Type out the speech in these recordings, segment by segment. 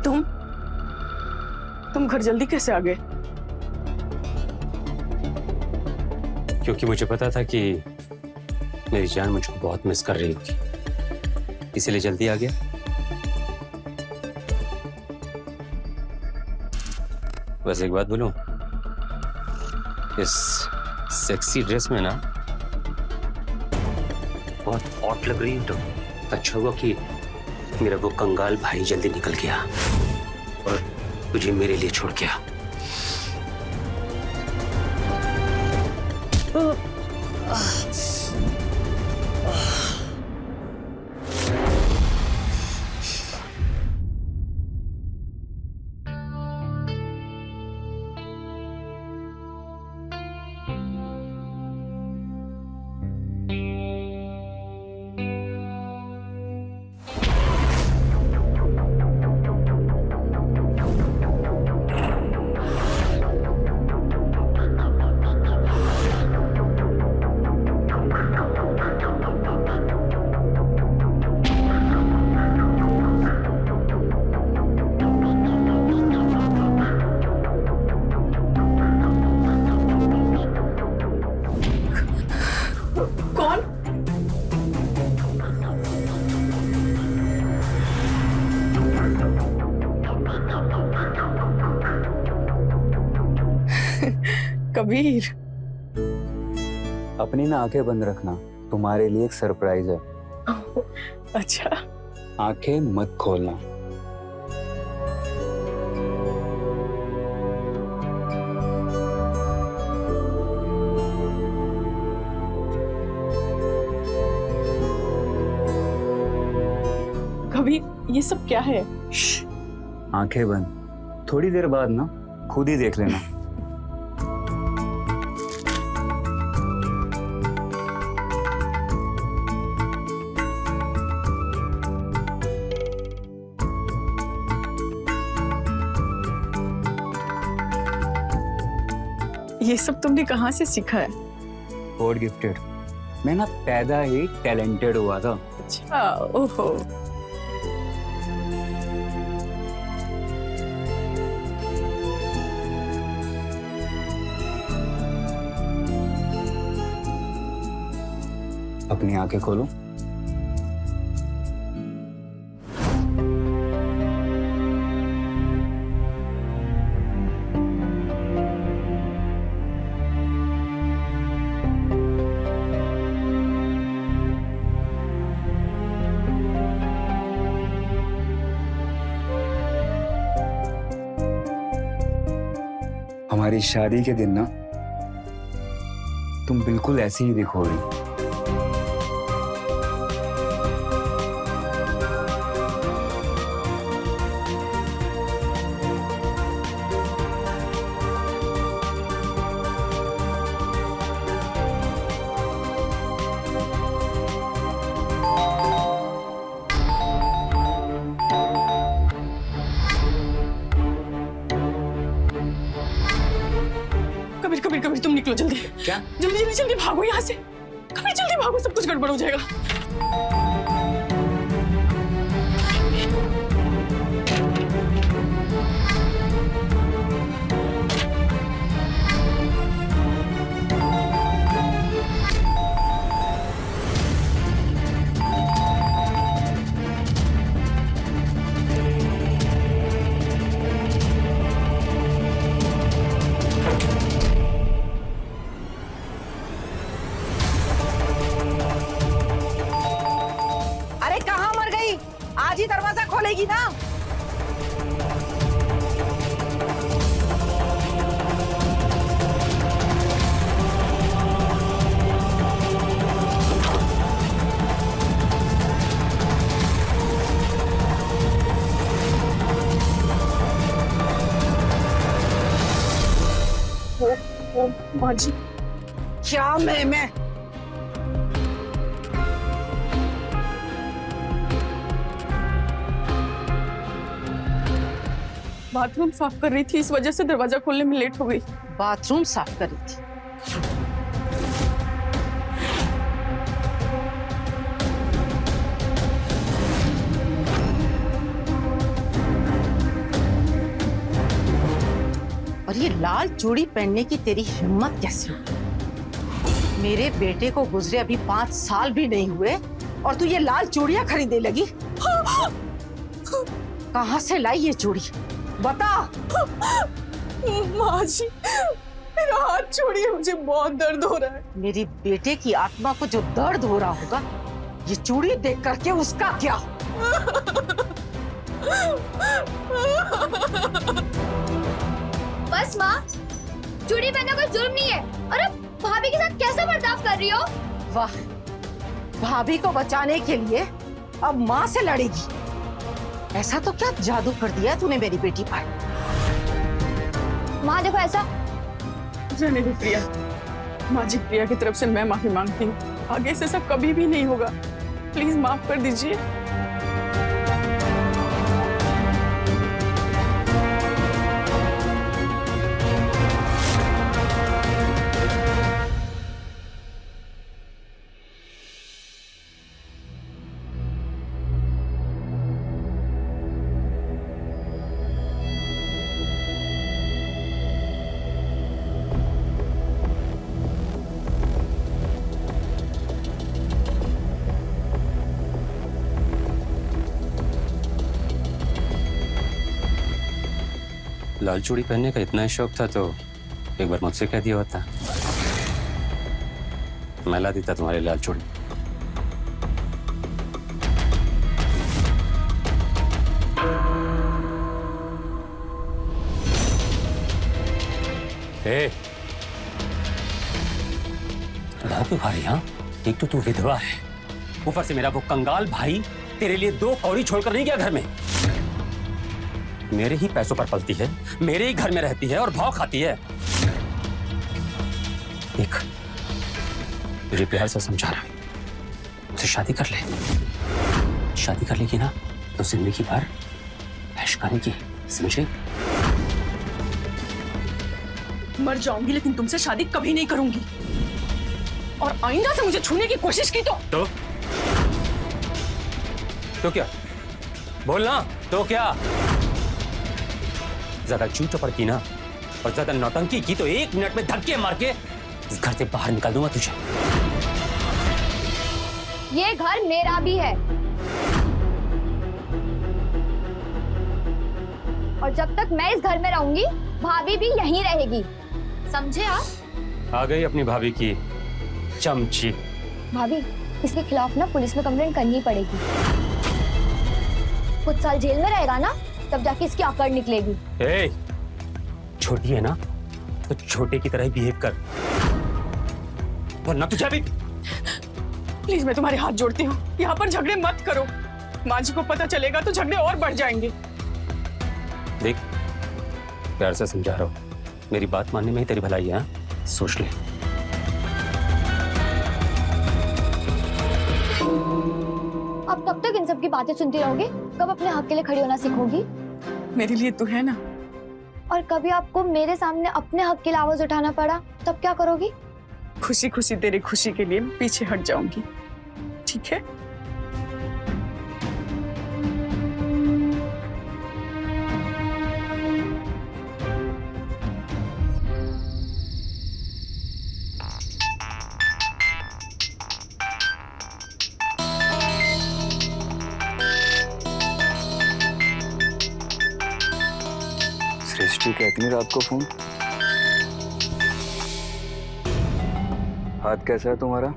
तुम घर जल्दी कैसे आ गए? क्योंकि मुझे पता था कि मेरी जान मुझको बहुत मिस कर रही होगी, इसीलिए जल्दी आ गया। बस एक बात बोलूं, इस सेक्सी ड्रेस में ना बहुत हॉट लग रही है। तो अच्छा हुआ कि मेरा वो कंगाल भाई जल्दी निकल गया और तुझे मेरे लिए छोड़ गया। कौन? कबीर, अपनी ना आंखें बंद रखना, तुम्हारे लिए एक सरप्राइज है। अच्छा। आंखें मत खोलना। कबीर, ये सब क्या है? आंखें बंद, थोड़ी देर बाद ना खुद ही देख लेना। ये सब तुमने कहाँ से सीखा है? God gifted. मैं ना पैदा ही टैलेंटेड हुआ था। अच्छा, ओहो। अपनी आंखें खोलो। हमारी शादी के दिन ना तुम बिल्कुल ऐसी ही दिखोगी। कबीर कबीर कबीर, तुम निकलो जल्दी। क्या? जल्दी जल्दी जल्दी भागो यहाँ से। कबीर जल्दी भागो, सब कुछ गड़बड़ हो जाएगा। अरे कहाँ मर गई? आज ही दरवाजा खोलेगी ना? ओ माँ जी, क्या मैं बाथरूम साफ कर रही थी, इस वजह से दरवाजा खोलने में लेट हो गई। बाथरूम साफ कर रही थी? ये लाल चूड़ी पहनने की तेरी हिम्मत कैसे हुई? मेरे बेटे को गुजरे अभी 5 साल भी नहीं हुए और तू ये लाल चूड़ियां खरीदने लगी। कहाँ से लाई ये चूड़ी बता। माँ जी, मेरा हाथ छोड़िए, मुझे बहुत दर्द हो रहा है। मेरी बेटे की आत्मा को जो दर्द हो रहा होगा, ये चूड़ी देख करके उसका क्या? बस माँ, चूड़ी पहनना कोई जुर्म नहीं है। और अब भाभी के साथ कैसे बर्ताव कर रही हो? वाह, भाभी को बचाने के लिए अब माँ से लड़ेगी। ऐसा तो क्या जादू कर दिया तूने मेरी बेटी पर? माँ देखो, ऐसा रहने दो प्रिया। माँ जी, प्रिया की तरफ से मैं माफी मांगती हूँ। आगे से सब कभी भी नहीं होगा। प्लीज माफ कर दीजिए। लाल चूड़ी पहनने का इतना ही शौक था तो एक बार मुझसे कह दिया होता, मैं ला देता तुम्हारी लाल चूड़ी। क्यों खा रही? हाँ, एक तो तू विधवा है, ऊपर से मेरा वो कंगाल भाई तेरे लिए 2 कौड़ी छोड़कर नहीं गया घर में। मेरे ही पैसों पर पलती है, मेरे ही घर में रहती है और भाव खाती है। देख, तुझे प्यार से समझा रहा हूं, मुझसे शादी कर ले। शादी कर लेगी ना तो जिंदगी भर ऐश करेगी, समझे? मर जाऊंगी लेकिन तुमसे शादी कभी नहीं करूंगी। और आइंदा से मुझे छूने की कोशिश की तो क्या? बोलना तो क्या? ज्यादा चूचोपर की ना और ज्यादा नौटंकी की तो 1 मिनट में धक्के मार के इस घर से बाहर निकाल दूंगा तुझे। ये घर मेरा भी है और जब तक मैं इस घर में रहूंगी, भाभी भी यहीं रहेगी, समझे आप? आ गई अपनी भाभी की चमची। भाभी, इसके खिलाफ ना पुलिस में कंप्लेंट करनी पड़ेगी। कुछ साल जेल में रहेगा ना, तब जाके इसकी आकड़ निकलेगी। ए, छोटी है ना तो छोटे की तरह ही बिहेव कर, वरना तुझे भी। प्लीज मैं तुम्हारे हाथ जोड़ती हूँ, यहाँ पर झगड़े मत करो। माँ जी को पता चलेगा तो झगड़े और बढ़ जाएंगे। देख, प्यार से समझा रहा हूँ, मेरी बात मानने में ही तेरी भलाई है। सोच ले। अब कब तक इन सब की बातें सुनती रहोगे? कब अपने हक के लिए खड़ी होना सीखोगी? मेरे लिए तू है ना। और कभी आपको मेरे सामने अपने हक के लिए आवाज उठाना पड़ा, तब क्या करोगी? खुशी खुशी तेरी खुशी के लिए पीछे हट जाऊंगी, ठीक है? सृष्टि का इतनी रात को फोन? हाथ कैसा है तुम्हारा?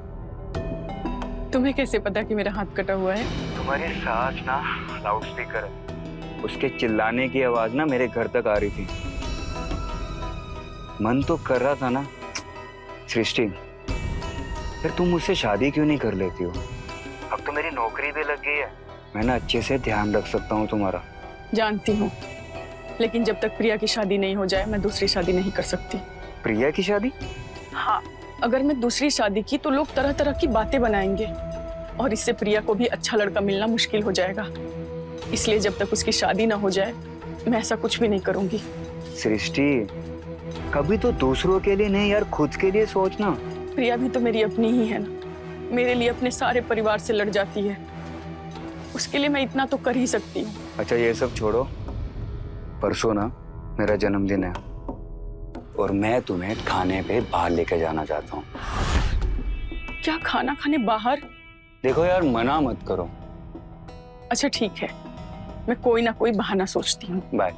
तुम्हें कैसे पता कि मेरा हाथ कटा हुआ है? तुम्हारी सास ना लाउड स्पीकर है, उसके चिल्लाने की आवाज ना मेरे घर तक आ रही थी। मन तो कर रहा था ना, सृष्टि फिर तुम मुझसे शादी क्यों नहीं कर लेती हो? अब तो मेरी नौकरी भी लग गई है, मैं ना अच्छे से ध्यान रख सकता हूँ तुम्हारा। जानती हूँ, लेकिन जब तक प्रिया की शादी नहीं हो जाए मैं दूसरी शादी नहीं कर सकती। प्रिया की शादी? हाँ, अगर मैं दूसरी शादी की तो लोग तरह तरह की बातें बनाएंगे और इससे प्रिया को भी अच्छा लड़का मिलना मुश्किल हो जाएगा। इसलिए जब तक उसकी शादी ना हो जाए मैं ऐसा कुछ भी नहीं करूंगी। सृष्टि, कभी तो दूसरों के लिए नहीं यार, खुद के लिए सोचना। प्रिया भी तो मेरी अपनी ही है ना, मेरे लिए अपने सारे परिवार से लड़ जाती है, उसके लिए मैं इतना तो कर ही सकती हूँ। अच्छा ये सब छोड़ो, परसों ना मेरा जन्मदिन है, और मैं तुम्हें खाने पे बाहर लेके जाना चाहता हूँ। क्या खाना खाने बाहर? देखो यार, मना मत करो। अच्छा ठीक है, मैं कोई ना कोई बहाना सोचती हूँ। बाय।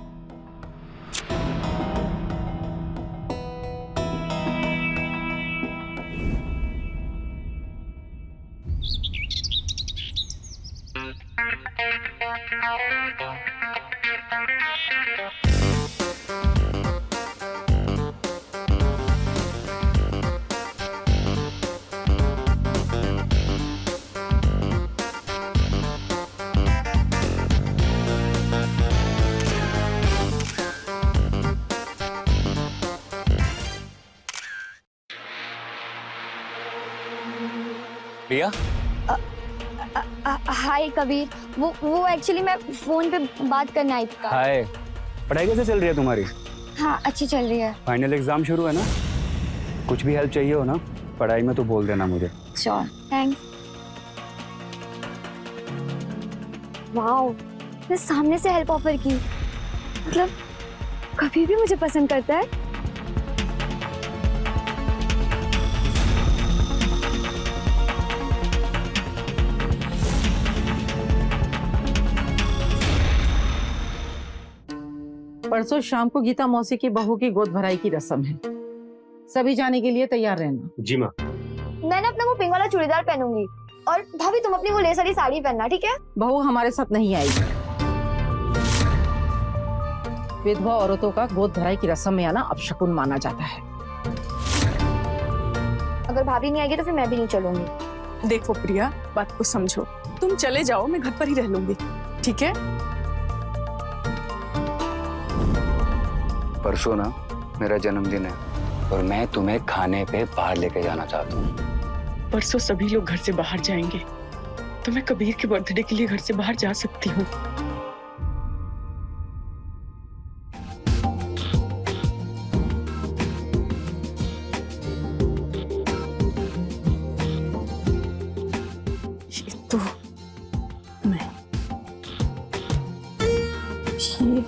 प्रिया, हाय कबीर, वो एक्चुअली मैं फोन पे बात करने आई थी। हाय, पढ़ाई कैसे चल रही है तुम्हारी? हाँ अच्छी चल रही है। फाइनल एग्जाम शुरू है ना? कुछ भी हेल्प चाहिए हो ना पढ़ाई में तो बोल देना मुझे। Sure, thanks. वाओ, मैं सामने से हेल्प ऑफर की, मतलब कभी भी मुझे पसंद करता है। परसों शाम को गीता मौसी की बहू की गोद भराई की रस्म है, सभी जाने के लिए तैयार रहना। जी माँ। मैं ना अपना वो पिंक वाला चूड़ीदार पहनूंगी और भाभी तुम अपनी वो लेस वाली साड़ी पहनना, ठीक है? बहू हमारे साथ नहीं आएगी। विधवा औरतों का गोद भराई की रस्म में आना अपशकुन माना जाता है। अगर भाभी नहीं आएगी तो फिर मैं भी नहीं चलूंगी। देखो प्रिया, बात को समझो। तुम चले जाओ, मैं घर पर ही रह लूंगी, ठीक है? परसों ना मेरा जन्मदिन है और मैं तुम्हें खाने पे बाहर लेके जाना चाहता हूँ। परसों सभी लोग घर से बाहर जाएंगे, तो मैं कबीर के बर्थडे के लिए घर से बाहर जा सकती हूँ। ये तो नहीं, ये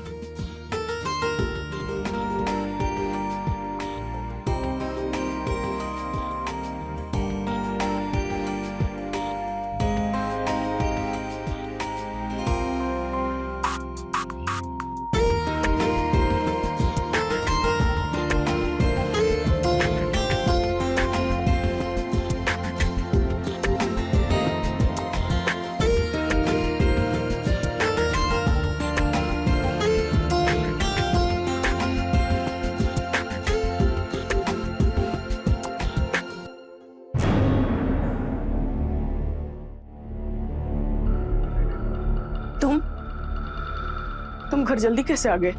तुम घर जल्दी कैसे आ गए?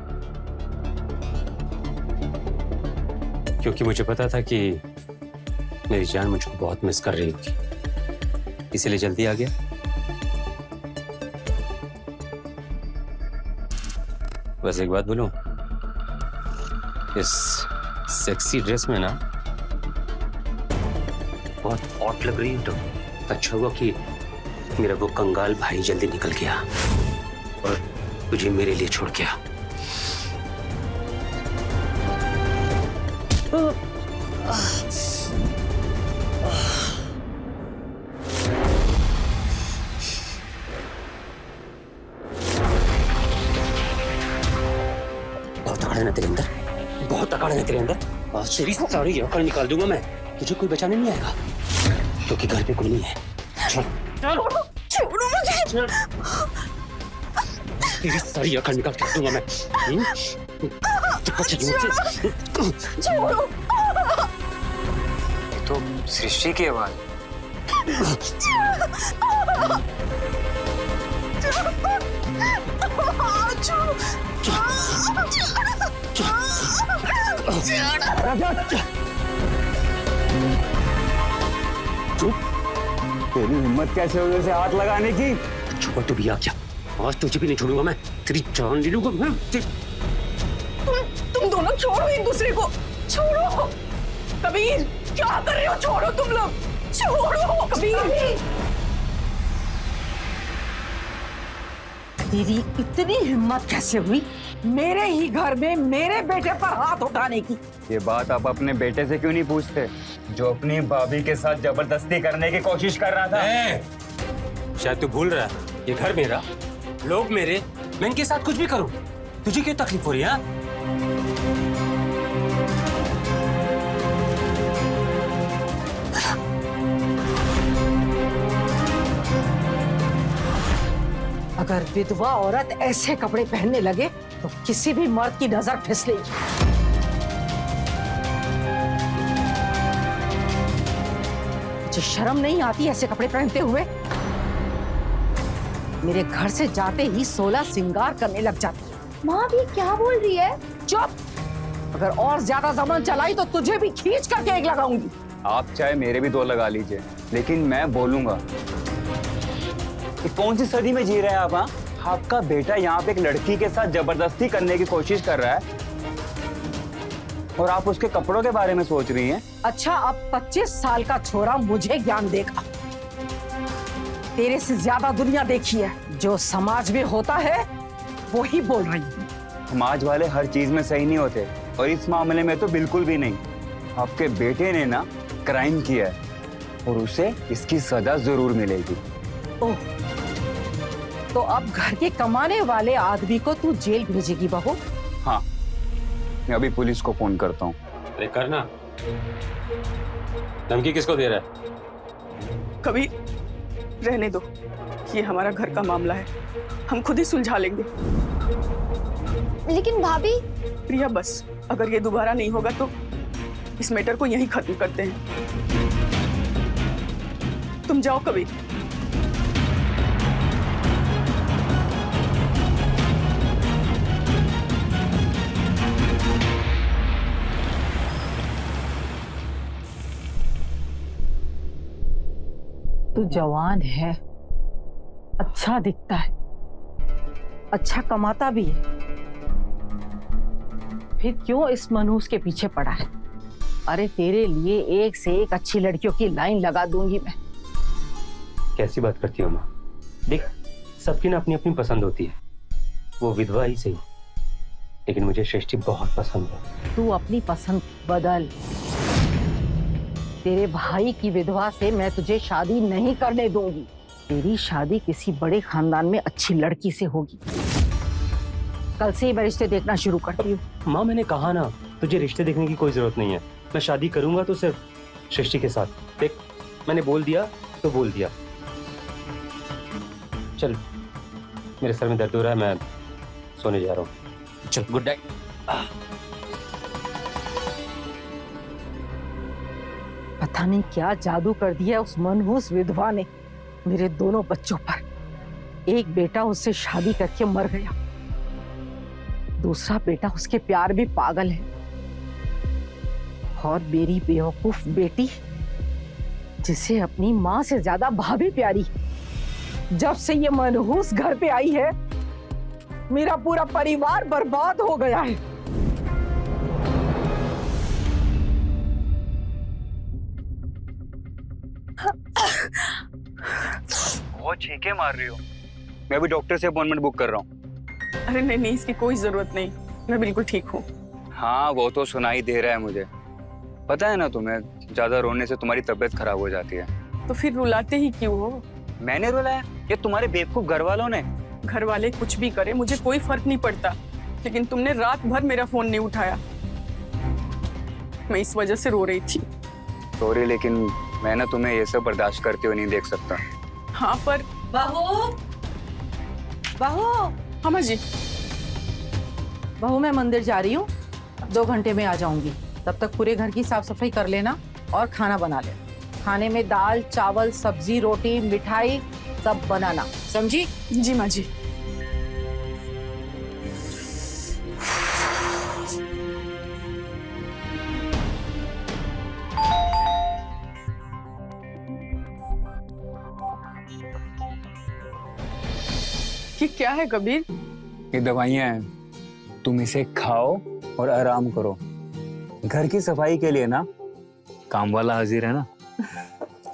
क्योंकि मुझे पता था कि मेरी जान मुझको बहुत मिस कर रही होगी, इसीलिए जल्दी आ गया। बस एक बात बोलूं, इस सेक्सी ड्रेस में ना बहुत हॉट लग रही है। तो अच्छा हुआ कि मेरा वो कंगाल भाई जल्दी निकल गया और तुझे मेरे लिए छोड़ गया। बहुत अकड़ है तेरे अंदर, बहुत अकड़ है तेरे अंदर। आज तेरी सारी अकड़ निकाल दूंगा मैं, तुझे कोई बचाने नहीं आएगा क्योंकि घर पे कोई नहीं है। चल चल, छोड़ो मुझे। तेरी सारी अकड़ निकाल के दूंगा मैं। छोड़ो। तो सृष्टि की आवाज। तेरी हिम्मत कैसे हुई उसे हाथ लगाने की? छुपा तो भी आ क्या? आज तुझे भी नहीं छोड़ूंगा मैं, तेरी जान ले लूंगा मैं। तुम दोनों छोड़ो एक दूसरे को, छोड़ो। कबीर क्या कर रहे हो? छोड़ो तुम लोग, छोड़ो कबीर। तेरी इतनी हिम्मत कैसे हुई मेरे ही घर में मेरे बेटे पर हाथ उठाने की? ये बात आप अपने बेटे से क्यों नहीं पूछते, जो अपनी भाभी के साथ जबरदस्ती करने की कोशिश कर रहा था? शायद तू भूल रहा है, ये घर मेरा, लोग मेरे, मैं इनके साथ कुछ भी करूं, तुझे क्यों तकलीफ हो रही है? अगर विधवा औरत ऐसे कपड़े पहनने लगे तो किसी भी मर्द की नजर फिसलेगी। मुझे शर्म नहीं आती ऐसे कपड़े पहनते हुए? मेरे घर से जाते ही 16 श्रृंगार करने लग जाती है। माँ भी क्या बोल रही है? चुप! अगर और ज्यादा जबान चलाई तो तुझे भी खींच करके एक लगाऊंगी। आप चाहे मेरे भी 2 लगा लीजिए, लेकिन मैं बोलूंगा। ये कौन सी सदी में जी रहे हैं आप? हाँ, आपका बेटा यहाँ पे एक लड़की के साथ जबरदस्ती करने की कोशिश कर रहा है और आप उसके कपड़ों के बारे में सोच रही हैं। अच्छा, अब 25 साल का छोरा मुझे ज्ञान देगा। तेरे से ज्यादा दुनिया देखी है। जो समाज में होता है वो ही बोल रही हूँ। समाज वाले हर चीज में सही नहीं होते और इस मामले में तो बिल्कुल भी नहीं। आपके बेटे ने ना क्राइम किया है और उसे इसकी सजा जरूर मिलेगी। ओह, तो अब घर के कमाने वाले आदमी को तू जेल भेजेगी बहू? हाँ, मैं अभी पुलिस को फोन करता हूँ। अरे करना, धमकी किसको दे रहा है? कभी रहने दो, ये हमारा घर का मामला है, हम खुद ही सुलझा लेंगे। लेकिन भाभी। प्रिया बस, अगर ये दोबारा नहीं होगा तो इस मैटर को यहीं खत्म करते हैं। तुम जाओ कभी। तू जवान है, अच्छा दिखता है, अच्छा कमाता भी है, फिर क्यों इस मनहूस के पीछे पड़ा है? अरे तेरे लिए एक से एक अच्छी लड़कियों की लाइन लगा दूंगी मैं। कैसी बात करती हो माँ? देख, सबकी ना अपनी अपनी पसंद होती है, वो विधवा ही सही, लेकिन मुझे सृष्टि बहुत पसंद है। तू अपनी पसंद बदल। तेरे भाई की विधवा से मैं तुझे शादी नहीं करने दूंगी। तेरी शादी किसी बड़े खानदान में अच्छी लड़की से होगी। कल से ही मैं रिश्ते देखना शुरू करती हूँ। माँ, मैंने कहा ना, तुझे रिश्ते देखने की कोई जरूरत नहीं है। मैं शादी करूंगा तो सिर्फ सृष्टि के साथ। देख, मैंने बोल दिया तो बोल दिया। चल, मेरे सर में दर्द हो रहा है, मैं सोने जा रहा हूँ। चल, गुड नाइट। पता नहीं क्या जादू कर दिया उस मनहूस विधवा ने मेरे दोनों बच्चों पर। एक बेटा उससे शादी करके मर गया, दूसरा बेटा उसके प्यार में पागल है, और मेरी बेवकूफ बेटी जिसे अपनी माँ से ज्यादा भाभी प्यारी। जब से ये मनहूस घर पे आई है मेरा पूरा परिवार बर्बाद हो गया है। बहुत छींके मार रही हो। मैं भी डॉक्टर से अपॉइंटमेंट बुक कर रहा हूँ। अरे नहीं नहीं, इसकी कोई जरूरत नहीं, मैं बिल्कुल ठीक हूँ। हाँ, वो तो सुनाई दे रहा है मुझे। पता है ना तुम्हें, ज्यादा रोने से तुम्हारी तबीयत खराब हो जाती है। तो फिर रुलाते ही क्यों हो? मैंने रुलाया? ये तुम्हारे बेवकूफ घर वालों ने। घर वाले कुछ भी करे मुझे कोई फर्क नहीं पड़ता, लेकिन तुमने रात भर मेरा फोन नहीं उठाया, मैं इस वजह से रो रही थी। सॉरी, लेकिन मैं ना तुम्हें ये सब बर्दाश्त करते हुए नहीं देख सकता। हाँ पर बहू, बहू, हाँ माँ जी। बहू मैं मंदिर जा रही हूँ, 2 घंटे में आ जाऊंगी। तब तक पूरे घर की साफ सफाई कर लेना और खाना बना लेना। खाने में दाल, चावल, सब्जी, रोटी, मिठाई सब बनाना, समझी? जी माँ जी। ये क्या है कबीर? ये दवाइयाँ हैं, तुम इसे खाओ और आराम करो। घर की सफाई के लिए ना काम वाला हाजिर है ना।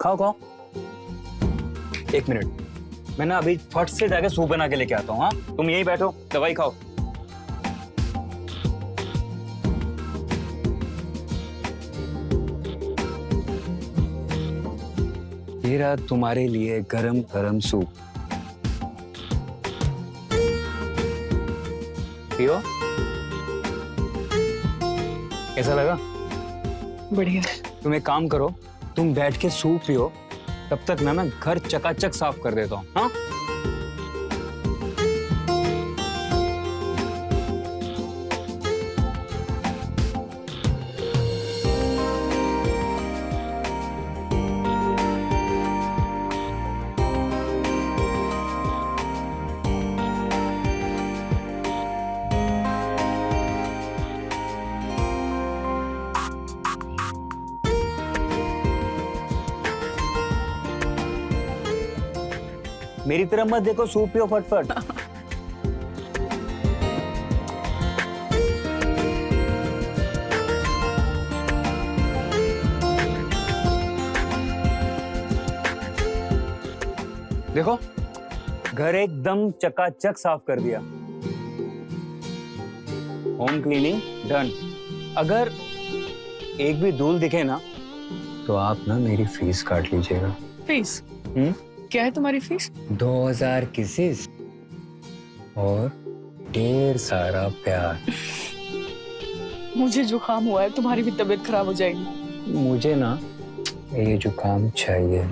खाओ खाओ। 1 मिनट, मैं ना अभी फट से जाके सूप बना के लेके आता हूँ। हाँ, तुम यहीं बैठो, दवाई खाओ। ये रहा तुम्हारे लिए गरम गरम सूप, पियो। कैसा लगा? बढ़िया। तुम एक काम करो, तुम बैठ के सूप पियो, तब तक ना मैं घर चकाचक साफ कर देता हूँ। हाँ, मेरी तरफ मत देखो, सूप पियो फटफट। देखो, घर एकदम चकाचक साफ कर दिया। Home cleaning done. अगर एक भी धूल दिखे ना, तो आप ना मेरी फीस काट लीजिएगा। फीस? क्या है तुम्हारी फीस? 2000 किसेस और ढेर सारा प्यार। मुझे जुकाम हुआ है, तुम्हारी भी तबीयत खराब हो जाएगी। मुझे ना ये जुकाम चाहिए।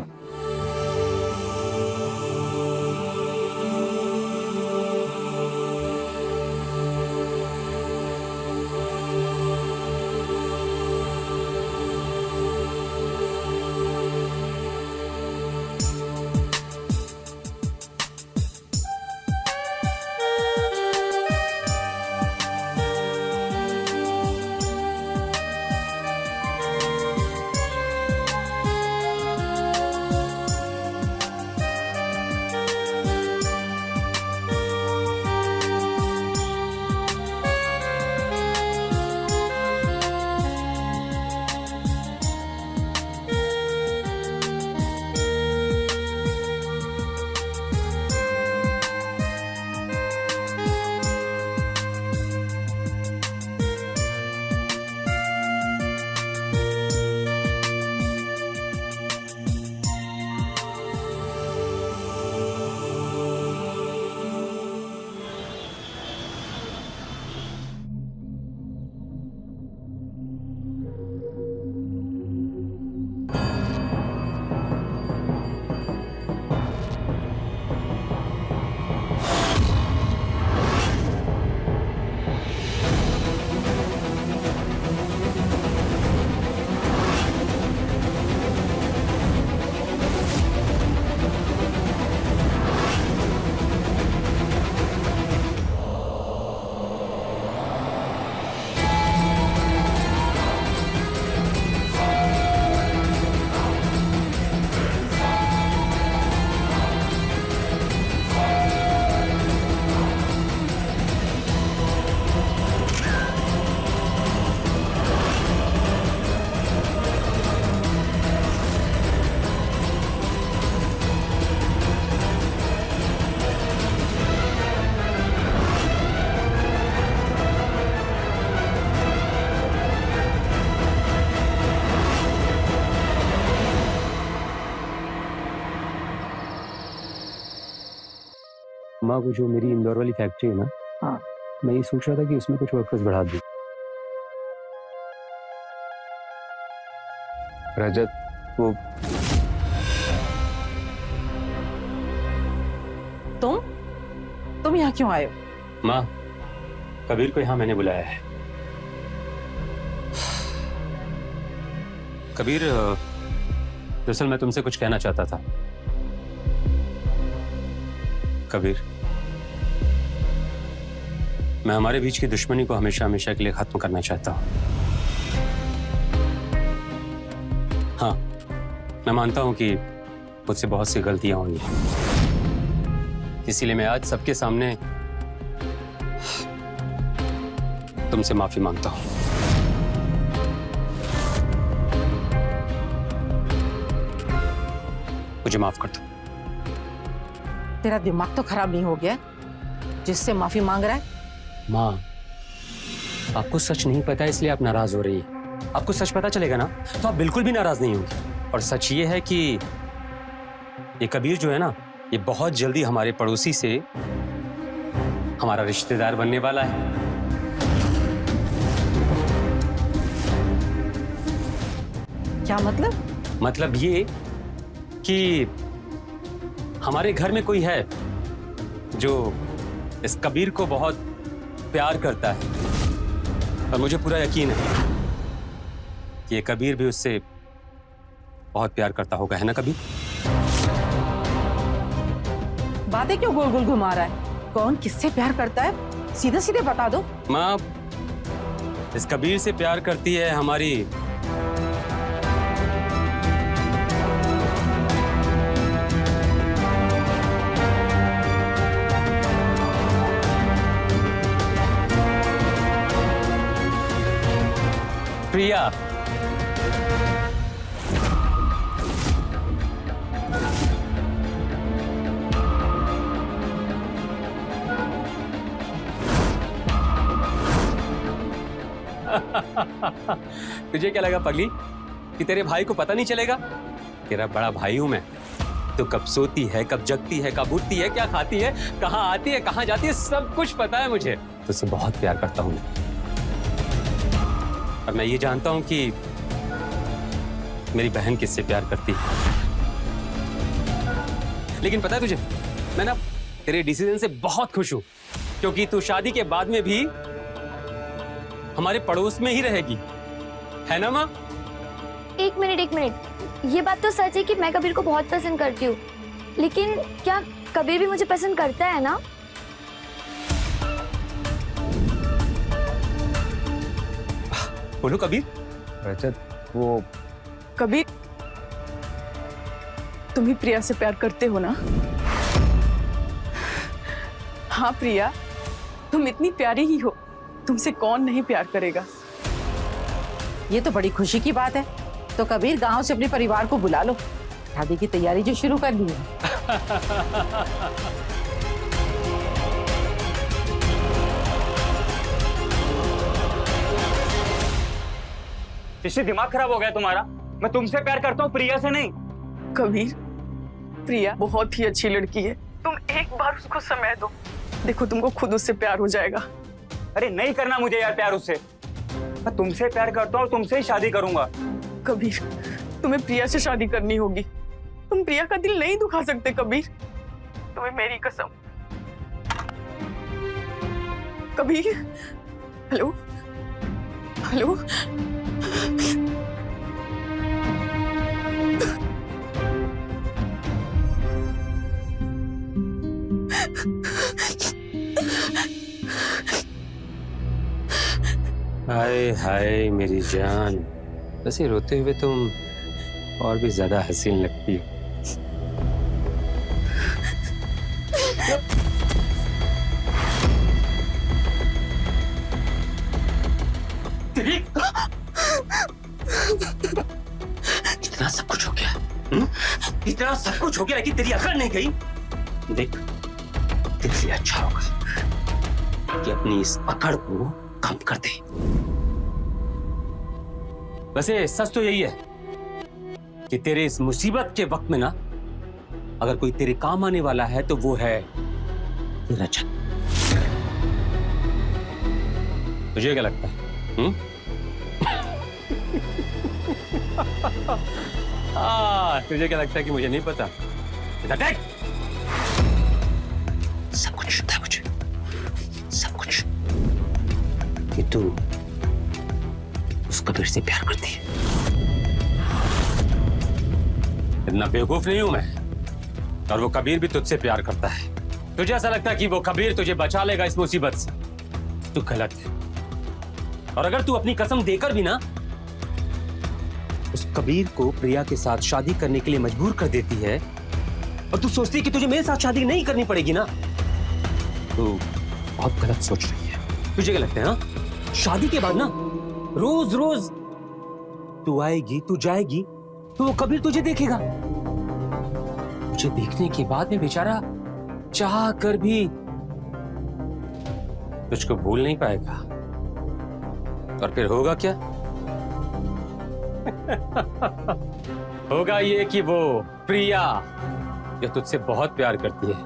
माँ, वो जो मेरी इंदौर वाली फैक्ट्री है ना, हाँ। मैं ये सोच रहा था कि उसमें कुछ वर्कर्स बढ़ा दूं। रजत, वो तुम यहाँ क्यों आए हो? माँ, कबीर को यहाँ मैंने बुलाया है। कबीर, दरअसल मैं तुमसे कुछ कहना चाहता था। कबीर, मैं हमारे बीच की दुश्मनी को हमेशा हमेशा के लिए खत्म करना चाहता हूँ। हाँ, मैं मानता हूं कि मुझसे बहुत सी गलतियां हुई हैं, इसीलिए मैं आज सबके सामने तुमसे माफी मांगता हूं। मुझे माफ कर दो। तेरा दिमाग तो खराब नहीं हो गया जिससे माफी मांग रहा है? माँ, आपको सच नहीं पता इसलिए आप नाराज हो रही है। आपको सच पता चलेगा ना तो आप बिल्कुल भी नाराज नहीं होंगी। और सच ये है कि ये कबीर जो है ना, ये बहुत जल्दी हमारे पड़ोसी से हमारा रिश्तेदार बनने वाला है। क्या मतलब? मतलब ये कि हमारे घर में कोई है जो इस कबीर को बहुत प्यार करता है, और मुझे पूरा यकीन है कि ये कबीर भी उससे बहुत प्यार करता होगा, है ना कबीर? बातें क्यों गोल गोल घुमा रहा है? कौन किससे प्यार करता है? सीधे सीधे बता दो। माँ, इस कबीर से प्यार करती है हमारी प्रिया। तुझे क्या लगा पगली कि तेरे भाई को पता नहीं चलेगा? तेरा बड़ा भाई हूं मैं। तो कब सोती है, कब जगती है, कब उठती है, क्या खाती है, कहाँ आती है, कहाँ जाती है, सब कुछ पता है मुझे। तुझसे बहुत प्यार करता हूं मैं। और मैं ये जानता हूं कि मेरी बहन किससे प्यार करती है। लेकिन पता है तुझे, मैं ना तेरे डिसीजन से बहुत खुश हूं, क्योंकि तू शादी के बाद में भी हमारे पड़ोस में ही रहेगी, है ना माँ? एक मिनट, ये बात तो सच है कि मैं कबीर को बहुत पसंद करती हूँ, लेकिन क्या कबीर भी मुझे पसंद करता है ना? बोलो कबीर। रजत, वो कबीर, तुम ही प्रिया से प्यार करते हो ना? हाँ प्रिया, तुम इतनी प्यारी ही हो, तुमसे कौन नहीं प्यार करेगा। ये तो बड़ी खुशी की बात है। तो कबीर, गांव से अपने परिवार को बुला लो, शादी की तैयारी जो शुरू कर दी है। जिससे दिमाग खराब हो गया तुम्हारा? मैं तुमसे प्यार करता हूँ, प्रिया से नहीं। कबीर, प्रिया बहुत ही अच्छी लड़की है, तुम एक बार उसको समय दो, देखो तुमको खुद उससे प्यार हो जाएगा। अरे नहीं करना मुझे यार प्यार उससे। मैं तुमसे प्यार करता हूँ और तुमसे ही शादी करूंगा। कबीर, तुम्हें प्रिया से शादी करनी होगी, तुम प्रिया का दिल नहीं दुखा सकते कबीर, तुम्हें मेरी कसम। कबीर, हेलो हेलो, हाय हाय मेरी जान, वैसे रोते हुए तुम और भी ज्यादा हसीन लगती हो। इतना सब कुछ हो गया, इतना सब कुछ हो गया कि तेरी अकल नहीं गई। देख, तेरे लिए अच्छा होगा कि अपनी इस अकड़ को कम कर दे। वैसे सच तो यही है कि तेरे इस मुसीबत के वक्त में ना, अगर कोई तेरे काम आने वाला है तो वो है रजत। तुझे क्या लगता है? तुझे क्या लगता है कि मुझे नहीं पता? देख, सब कुछ पता है मुझे, सब कुछ, कि तू उस कबीर से प्यार करती है। इतना बेवकूफ नहीं हूं मैं, और वो कबीर भी तुझसे प्यार करता है। तुझे ऐसा लगता है कि वो कबीर तुझे बचा लेगा इस मुसीबत से? तू गलत है। और अगर तू अपनी कसम देकर भी ना उस कबीर को प्रिया के साथ शादी करने के लिए मजबूर कर देती है, और तू सोचती है कि तुझे मेरे साथ शादी नहीं करनी पड़ेगी ना, तो बहुत गलत सोच रही है। तुझे क्या लगता है ना, शादी के बाद ना रोज रोज तू आएगी, तू जाएगी, तो वो कबीर तुझे देखेगा। तुझे देखने के बाद में बेचारा चाह कर भी तुझको भूल नहीं पाएगा। और फिर होगा क्या? होगा ये कि वो प्रिया जो तुझसे बहुत प्यार करती है,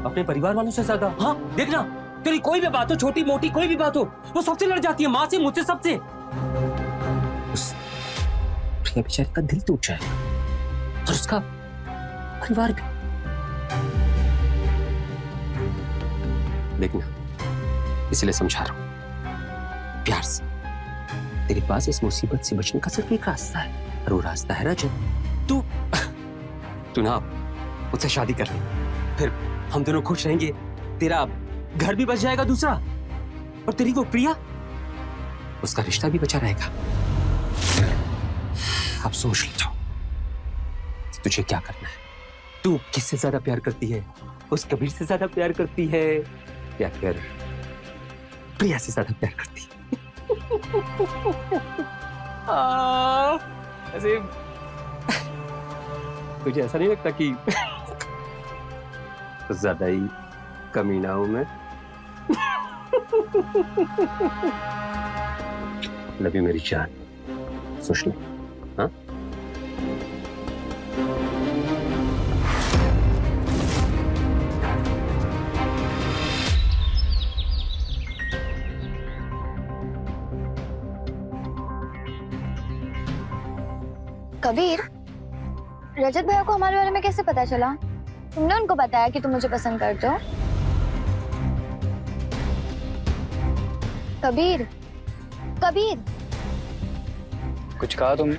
अपने परिवार वालों से ज्यादा। हाँ देखना, तेरी कोई भी बात हो, छोटी मोटी कोई भी बात हो, वो सबसे लड़ जाती है, माँ से, मुझसे, सबसे। उस प्रिया बेचारी का दिल टूट जाएगा और उसका परिवार भी। देखना, इसलिए समझा रहा हूं प्यार से। तेरे पास इस मुसीबत से बचने का सिर्फ एक रास्ता है, और वो रास्ता है रजत। तू ना मुझसे शादी कर ले, फिर हम दोनों खुश रहेंगे, तेरा घर भी बच जाएगा दूसरा, और तेरी वो प्रिया, उसका रिश्ता भी बचा रहेगा। अब सोच लेता हूं तुझे क्या करना है। तू किससे ज्यादा प्यार करती है? उस कबीर से ज्यादा प्यार करती है या फिर प्रिया से ज्यादा प्यार करती है? ऐसे तुझे ऐसा नहीं लगता कि कुछ ज्यादा ही कमीना हूं मैं? लव यू मेरी जान, सोच ले। हाँ कबीर, रजत भैया को हमारे बारे में कैसे पता चला? तुमने उनको बताया कि तुम मुझे पसंद करते हो? कबीर, कबीर, कुछ कहा तुमने?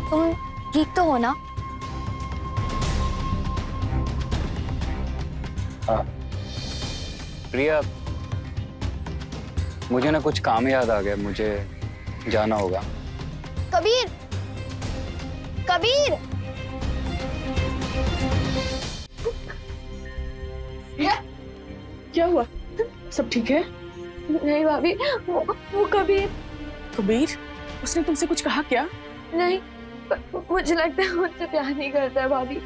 तुम ठीक तो हो ना? हाँ प्रिया, मुझे ना कुछ काम याद आ गया, मुझे जाना होगा। कबीर, कबीर, क्या हुआ? सब ठीक है? नहीं भाभी, वो कबीर। कबीर, उसने तुमसे कुछ कहा क्या? नहीं, मुझे लगता है मुझसे प्यार नहीं करता है भाभी।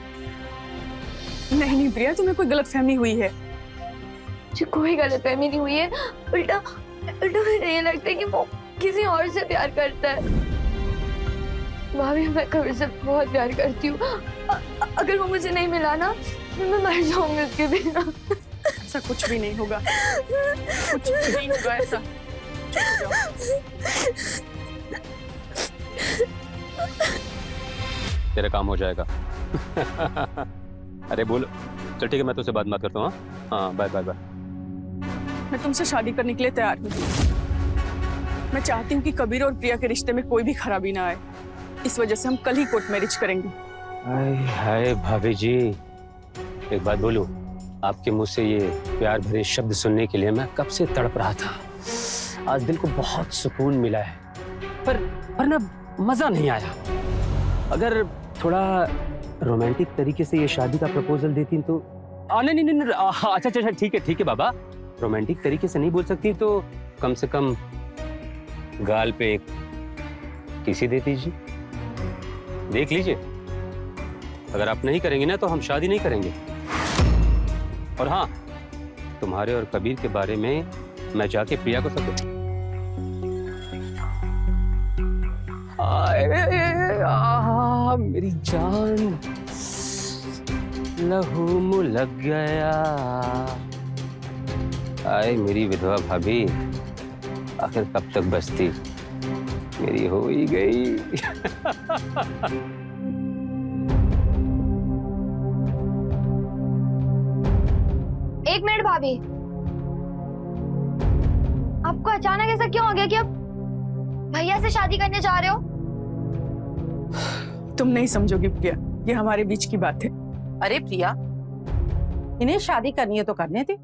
नहीं नहीं प्रिया, तुम्हें कोई गलतफहमी हुई है। मुझे कोई गलतफहमी नहीं हुई है, उल्टा उल्टा मुझे ये लगता है कि वो किसी और से प्यार करता है। भाभी, मैं कबीर से बहुत प्यार करती हूँ। अगर वो मुझे नहीं मिला ना, तो मैं मर जाऊंगी उसके बिना। ऐसा कुछ भी नहीं होगा, कुछ भी नहीं होगा ऐसा। चुप हो जाओ। तेरा काम हो जाएगा। अरे बोलो, चल ठीक है, मैं तुझसे बात करता हूँ। हाँ बाय बाय बाय। मैं तुमसे शादी करने के लिए तैयार हूँ। मैं चाहती हूँ कि कबीर और प्रिया के रिश्ते में कोई भी खराबी ना आए। इस वजह से हम कल ही कोर्ट मैरिज करेंगे। हाय हाय भाभी जी, एक बात बोलूं, आपके मुंह से ये प्यार भरे शब्द सुनने के लिए मैं कब से तड़प रहा था। आज दिल को बहुत सुकून मिला है, पर ना मजा नहीं आया। अगर थोड़ा रोमांटिक तरीके से ये शादी का प्रपोजल देती तो। नहीं नहीं नहीं, अच्छा ठीक है बाबा, रोमांटिक तरीके से नहीं बोल सकती तो कम से कम गाल पे एक किसी दे दीजिए, देख लीजिए। अगर आप नहीं करेंगे ना तो हम शादी नहीं करेंगे। और हाँ, तुम्हारे और कबीर के बारे में मैं जाके प्रिया को सब मेरी जान, लहू मुँह लग गया। आए मेरी विधवा भाभी, आखिर कब तक बसती, मेरी हो ही गई। एक मिनट भाभी, आपको अचानक ऐसा क्यों हो गया कि आप भैया से शादी करने जा रहे हो? तुम नहीं समझोगी प्रिया, ये हमारे बीच की बात है। अरे प्रिया, इन्हें शादी करनी है तो करने दे।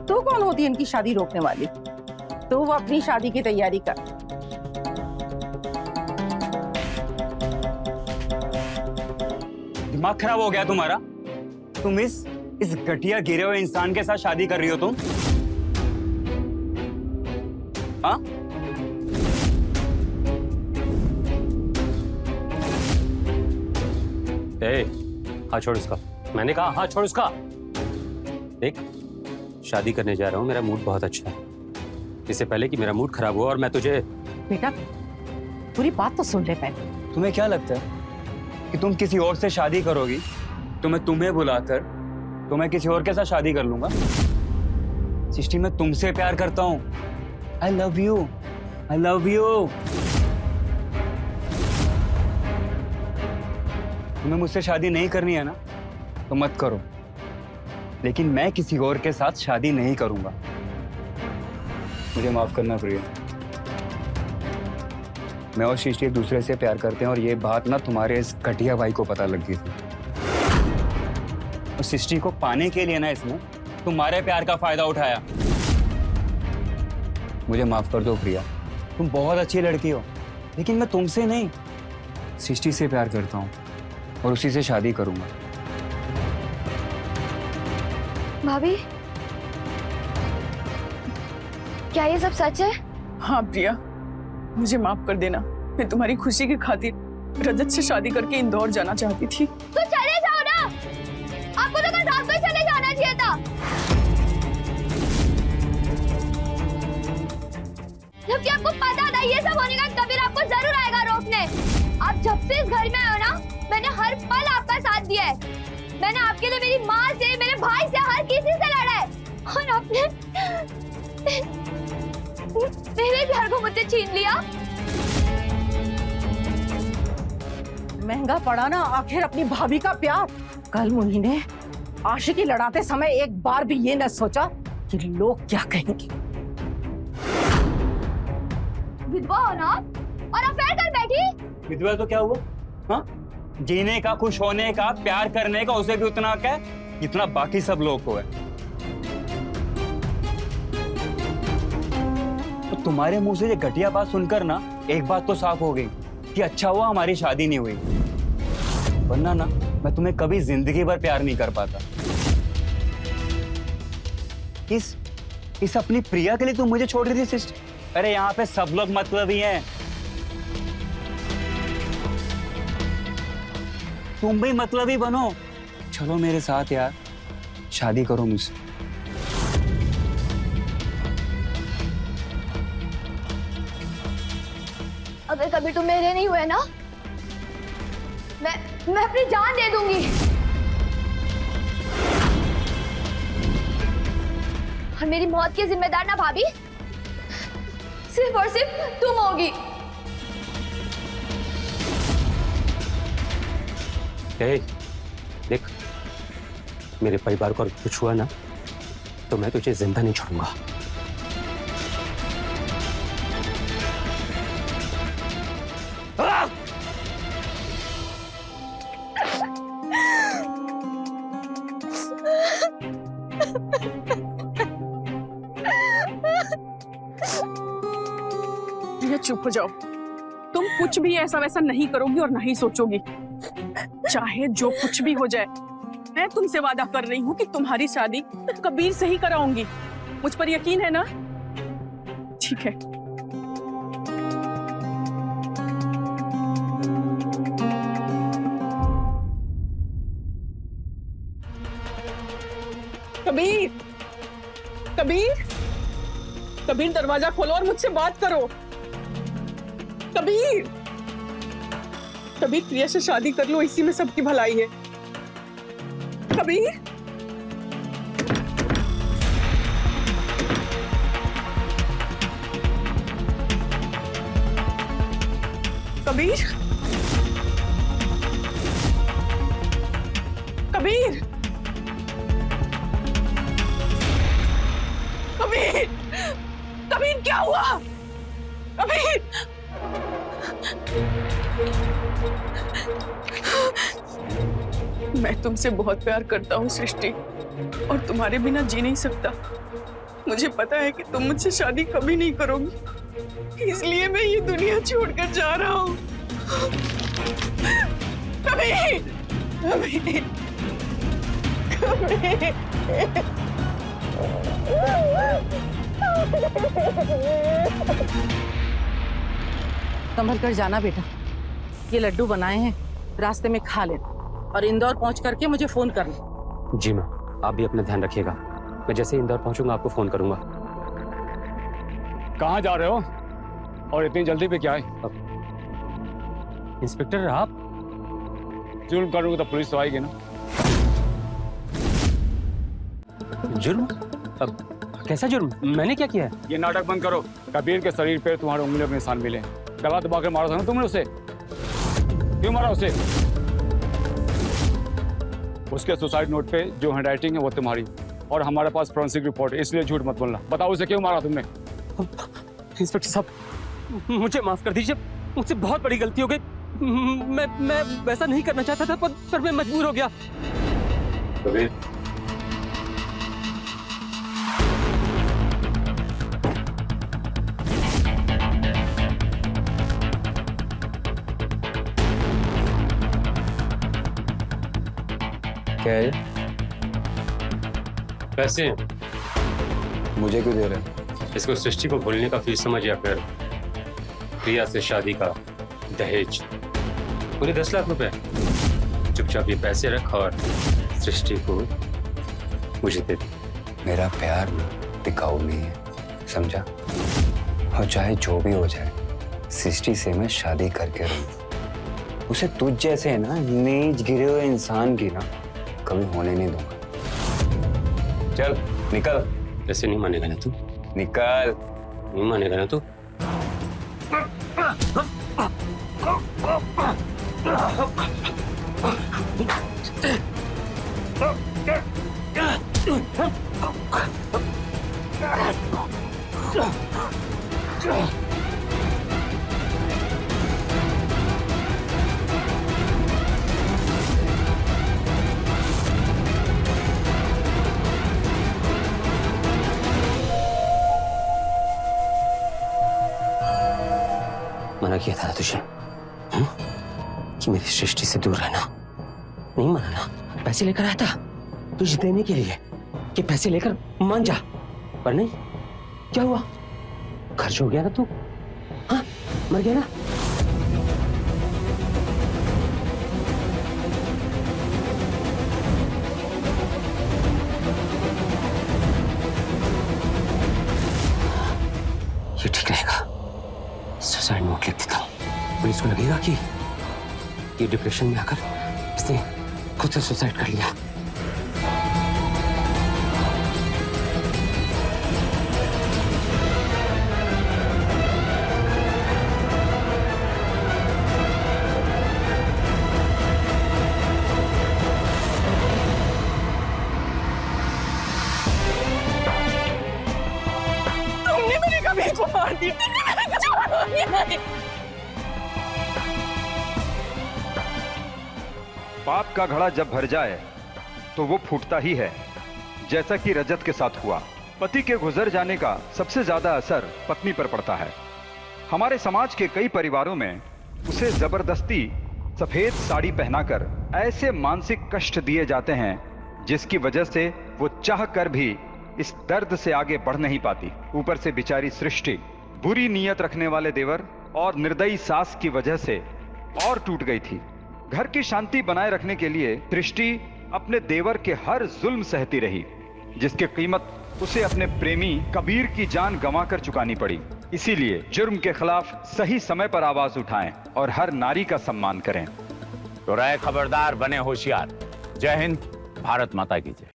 तू कौन होती है इनकी शादी रोकने वाली? तो वो अपनी शादी की तैयारी कर। दिमाग खराब हो गया तुम्हारा? तुम इस घटिया गिरे हुए इंसान के साथ शादी कर रही हो तुम? हाँ? ए, हाँ छोड़ उसका, मैंने कहा हाँ छोड़ उसका। देख, शादी करने जा रहा हूँ, मेरा मूड बहुत अच्छा है। इससे पहले कि मेरा मूड खराब हुआ और मैं तुझे। बेटा पूरी बात तो सुन ले पहले। तुम्हें क्या लगता है कि तुम किसी और से शादी करोगी तो मैं तुम्हें बुलाकर तो मैं किसी और के साथ शादी कर लूंगा? सृष्टि, मैं तुमसे प्यार करता हूँ। I love you, I love you. तुम्हें मुझसे शादी नहीं करनी है ना तो मत करो, लेकिन मैं किसी और के साथ शादी नहीं करूंगा। मुझे माफ करना प्रिया। मैं और सृष्टि एक दूसरे से प्यार करते हैं और ये बात ना तुम्हारे इस घटिया भाई को पता लग गई थी। और सृष्टि को पाने के लिए ना इसने तुम्हारे प्यार का फायदा उठाया। मुझे माफ कर दो प्रिया, तुम बहुत अच्छी लड़की हो, लेकिन मैं तुमसे नहीं सृष्टि से प्यार करता हूँ और उसी से शादी करूंगा। भाभी, क्या ये सब सच है? हाँ प्रिया, मुझे माफ कर देना। मैं तुम्हारी खुशी की खातिर रजत से शादी करके इंदौर जाना चाहती थी। तो चले जाओ ना, आपको तो कल रात को ही चले जाना चाहिए था। जबकि आपको पता था ये सब होने का, कबीर आपको जरूर आएगा रोकने। आप जब से इस घर में आए हो ना, मैंने हर पल आपका साथ दिया है। मैंने आपके लिए मेरी माँ से, मेरे भाई से, हर किसी से लड़ा है, और आपने मेरे प्यार को मुझसे छीन लिया। महंगा पड़ा ना आखिर अपनी भाभी का प्यार। कल मुन्नी ने आशिकी लड़ाते समय एक बार भी ये न सोचा कि लोग क्या कहेंगे। विधवा हो ना और अफेयर कर बैठी। विधवा तो क्या हुआ? हाँ, जीने का, खुश होने का, प्यार करने का उसे भी उतना क्या है जितना बाकी सब लोग को है। तो तुम्हारे मुंह से ये घटिया बात सुनकर ना एक बात तो साफ हो गई कि अच्छा हुआ हमारी शादी नहीं हुई, वरना ना मैं तुम्हें कभी जिंदगी भर प्यार नहीं कर पाता। इस अपनी प्रिया के लिए तुम मुझे छोड़ रही थी सिस्टर? अरे यहाँ पे सब लोग मतलबी हैं, तुम भी मतलबी बनो। चलो मेरे साथ यार, शादी करो मुझसे। अगर कभी तुम मेरे नहीं हुए ना, मैं अपनी जान दे दूंगी। और मेरी मौत की जिम्मेदार ना भाभी, सिर्फ और सिर्फ तुम होगी। देख, मेरे परिवार को कुछ हुआ ना तो मैं तुझे जिंदा नहीं छोड़ूंगा। चुप हो जाओ। तुम कुछ भी ऐसा वैसा नहीं करोगी और नहीं सोचोगी, चाहे जो कुछ भी हो जाए। मैं तुमसे वादा कर रही हूँ कि तुम्हारी शादी कबीर से ही कराऊंगी। मुझ पर यकीन है ना? ठीक है। कबीर, कबीर, कबीर, दरवाजा खोलो और मुझसे बात करो। कबीर, कबीर, प्रिया से शादी कर लो, इसी में सबकी भलाई है। कबीर, कबीर, कबीर, कबीर, कबीर, क्या हुआ? कबीर, मैं तुमसे बहुत प्यार करता हूँ सृष्टि, और तुम्हारे बिना जी नहीं सकता। मुझे पता है कि तुम मुझसे शादी कभी नहीं करोगी, इसलिए मैं ये दुनिया छोड़कर जा रहा हूँ। कबीर, कबीर, कबीर। संभल कर जाना बेटा, ये लड्डू बनाए हैं, रास्ते में खा लेना। और इंदौर पहुंच करके मुझे फोन करना। जी माँ, आप भी अपना ध्यान रखिएगा। मैं जैसे ही इंदौर पहुंचूंगा आपको फोन करूंगा। कहाँ जा रहे हो और इतनी जल्दी पे क्या है? इंस्पेक्टर आप? जुर्म करूंगा तो पुलिस तो आएगी ना। जुर्म? अब कैसा जुर्म? मैंने क्या किया है? ये नाटक बंद करो। कबीर के शरीर पे तुम्हारे उंगलियों के निशान मिले। दबा दबा के मारा था ना तुमने उसे। क्यों मारा उसे? उसके सुसाइड नोट पे जो हैंडराइटिंग है वो तुम्हारी, और हमारे पास फोरेंसिक रिपोर्ट है, इसलिए झूठ मत बोलना। बताओ उसे क्यों मारा तुमने? इंस्पेक्टर साहब, मुझे माफ कर दीजिए, मुझसे बहुत बड़ी गलती हो गई। मैं वैसा नहीं करना चाहता था, पर मैं मजबूर हो गया। कबीर, क्या है? पैसे मुझे क्यों दे रहे हैं? इसको सृष्टि को भूलने का फीस समझ, या फिर प्रिया से शादी का दहेज? पूरे 10 लाख रुपए। चुपचाप ये पैसे रख और सृष्टि को मुझे दे दे। मेरा प्यार ना टिकाऊ नहीं है, समझा? और चाहे जो भी हो जाए, सृष्टि से मैं शादी करके रहूंगा। उसे तुझ जैसे ना नीच गिरे हुए इंसान की ना कभी होने नहीं दूंगा। चल निकल। ऐसे नहीं मानेगा ना तू? निकल। नहीं मानेगा ना तू? मना किया था ना तुझे कि मेरी सृष्टि से दूर रहना? नहीं माना ना? पैसे लेकर आया था तुझे देने के लिए कि पैसे लेकर मान जा, पर नहीं। क्या हुआ? खर्च हो गया ना तू? हाँ, मर गया ना? ये ठीक रहेगा। सुसाइड नोट लिख देता हूँ। पुलिस को लगेगा कि ये डिप्रेशन में आकर इसने खुद से सुसाइड कर लिया। तुमने मेरे कबीर को मार दिया। तुमने मेरे को मार दिया। पाप का घड़ा जब भर जाए तो वो फूटता ही है, जैसा कि रजत के साथ हुआ। पति के गुजर जाने का सबसे ज्यादा असर पत्नी पर पड़ता है। हमारे समाज के कई परिवारों में उसे जबरदस्ती सफेद साड़ी पहनाकर ऐसे मानसिक कष्ट दिए जाते हैं जिसकी वजह से वो चाह कर भी इस दर्द से आगे बढ़ नहीं पाती। ऊपर से बेचारी सृष्टि बुरी नीयत रखने वाले देवर और निर्दयी सास की वजह से और टूट गई थी। घर की शांति बनाए रखने के लिए सृष्टि अपने देवर के हर जुल्म सहती रही, जिसकी कीमत उसे अपने प्रेमी कबीर की जान गंवाकर चुकानी पड़ी। इसीलिए जुर्म के खिलाफ सही समय पर आवाज उठाएं और हर नारी का सम्मान करें। तो रहे खबरदार, बने होशियार। जय हिंद, भारत माता की जय।